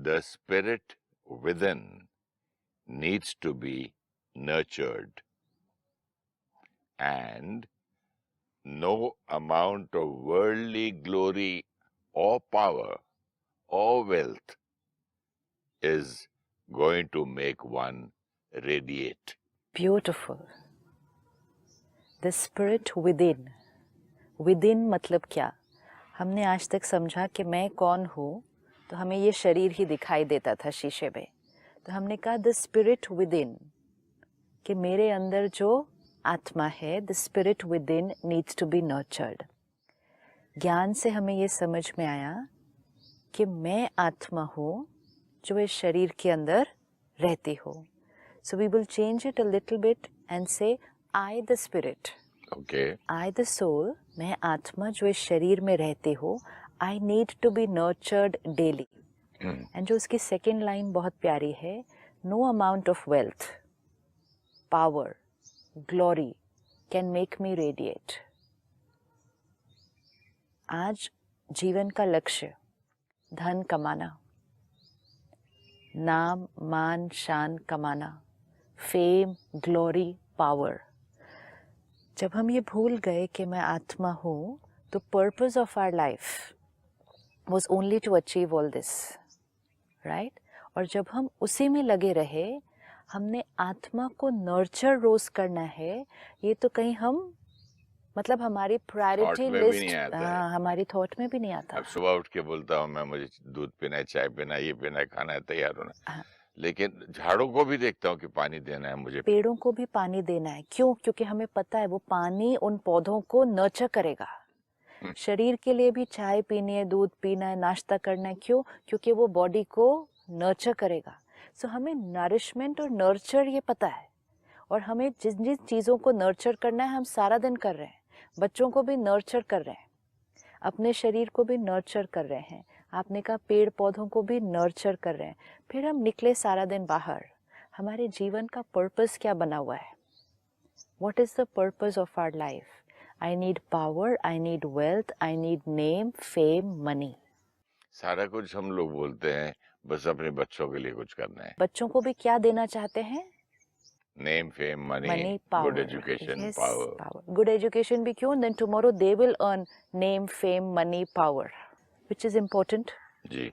the spirit within needs to be nurtured, and no amount of worldly glory or power or wealth is going to make one radiate. Beautiful. The spirit within. Within मतलब क्या? हमने आज तक समझा कि मैं कौन हूँ, तो हमें ये शरीर ही दिखाई देता था शीशे में. तो हमने कहा the spirit within, कि मेरे अंदर जो आत्मा है, the spirit within needs to be nurtured. ज्ञान से हमें ये समझ में आया कि मैं आत्मा हूँ जो इस शरीर के अंदर रहती हो. So we will change it a little bit and say I the spirit. Okay. I the soul, मैं आत्मा जो इस शरीर में रहती हो, I need to be nurtured daily. And जो उसकी second line बहुत प्यारी है, no amount of wealth, power, glory can make me radiate. आज जीवन का लक्ष्य धन कमाना, नाम मान शान कमाना, फेम ग्लोरी पावर. जब हम ये भूल गए कि मैं आत्मा हूँ, तो purpose of our life was only to achieve all this, right? और जब हम उसी में लगे रहे, हमने आत्मा को नर्चर रोज करना है, ये तो कहीं हम मतलब हमारी प्रायोरिटी लिस्ट, हमारी थॉट में भी नहीं आता. अब सुबह उठ के बोलता हूँ मैं, मुझे दूध पीना है, चाय पीना है, ये पीना है, खाना है, तैयार होना. लेकिन झाड़ों को भी देखता हूँ कि पानी देना है मुझे, पेड़ों को भी पानी देना है. क्यों? क्योंकि हमें पता है वो पानी उन पौधों को नर्चर करेगा. शरीर के लिए भी चाय पीनी है, दूध पीना है, नाश्ता करना है. क्यों? क्योंकि वो बॉडी को नर्चर करेगा. सो हमें नरिशमेंट और नर्चर ये पता है, और हमें जिन जिन चीज़ों को नर्चर करना है हम सारा दिन कर रहे हैं. बच्चों को भी नर्चर कर रहे हैं, अपने शरीर को भी नर्चर कर रहे हैं. आपने कहा पेड़ पौधों को भी नर्चर कर रहे हैं. फिर हम निकले सारा दिन बाहर. हमारे जीवन का पर्पस क्या बना हुआ है? What is the purpose of our life? I need power, I need wealth, I need name, fame, money. सारा कुछ हम लोग बोलते हैं, बस अपने बच्चों के लिए कुछ करना है. बच्चों को भी क्या देना चाहते हैं? Name, fame, money, power. good education, yes, power. Good education भी क्यों? Then tomorrow they will earn name, fame, money, power, which is important. जी.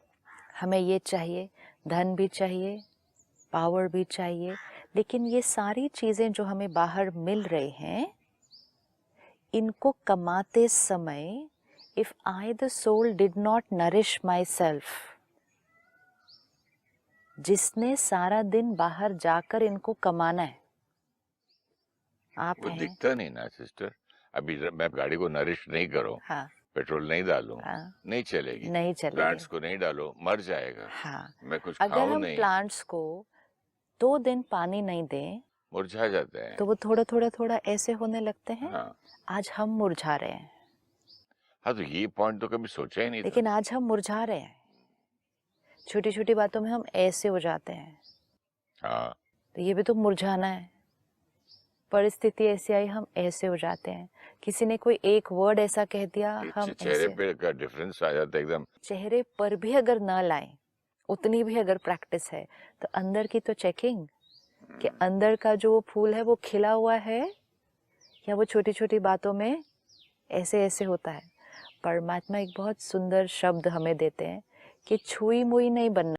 हमें ये चाहिए, धन भी चाहिए, पावर भी चाहिए, लेकिन ये सारी चीज़ें जो हमें बाहर मिल रही हैं, इनको कमाते समय if I the soul did not nourish myself, जिसने सारा दिन बाहर जाकर इनको कमाना है, आप वो हैं. दिखता नहीं ना सिस्टर. अभी मैं गाड़ी को नरिश नहीं करूं, हाँ, पेट्रोल नहीं डालूं, हाँ, नहीं चलेगी. नहीं चलेगी. प्लांट्स को नहीं डालो, मर जाएगा. हाँ, मैं कुछ अगर खाऊं हम नहीं, प्लांट्स को 2 दिन पानी नहीं दें, मुरझा जाते हैं. तो वो थोड़ा थोड़ा थोड़ा ऐसे होने लगते हैं. हाँ. आज हम मुरझा रहे हैं. हाँ, तो ये पॉइंट तो कभी सोचा ही नहीं था. लेकिन आज हम मुरझा रहे हैं. छोटी छोटी बातों में हम ऐसे हो जाते हैं. हाँ. तो ये भी तो मुरझाना है. परिस्थिति ऐसी आई, हम ऐसे हो जाते हैं. किसी ने कोई एक वर्ड ऐसा कह दिया, हम चेहरे ऐसे. पे का डिफरेंस आ जाता है एकदम. चेहरे पर भी अगर ना लाएं, उतनी भी अगर प्रैक्टिस है, तो अंदर की तो चेकिंग, कि अंदर का जो वो फूल है वो खिला हुआ है, या वो छोटी छोटी बातों में ऐसे ऐसे होता है. परमात्मा एक बहुत सुंदर शब्द हमें देते हैं कि छुई मुई नहीं बनना.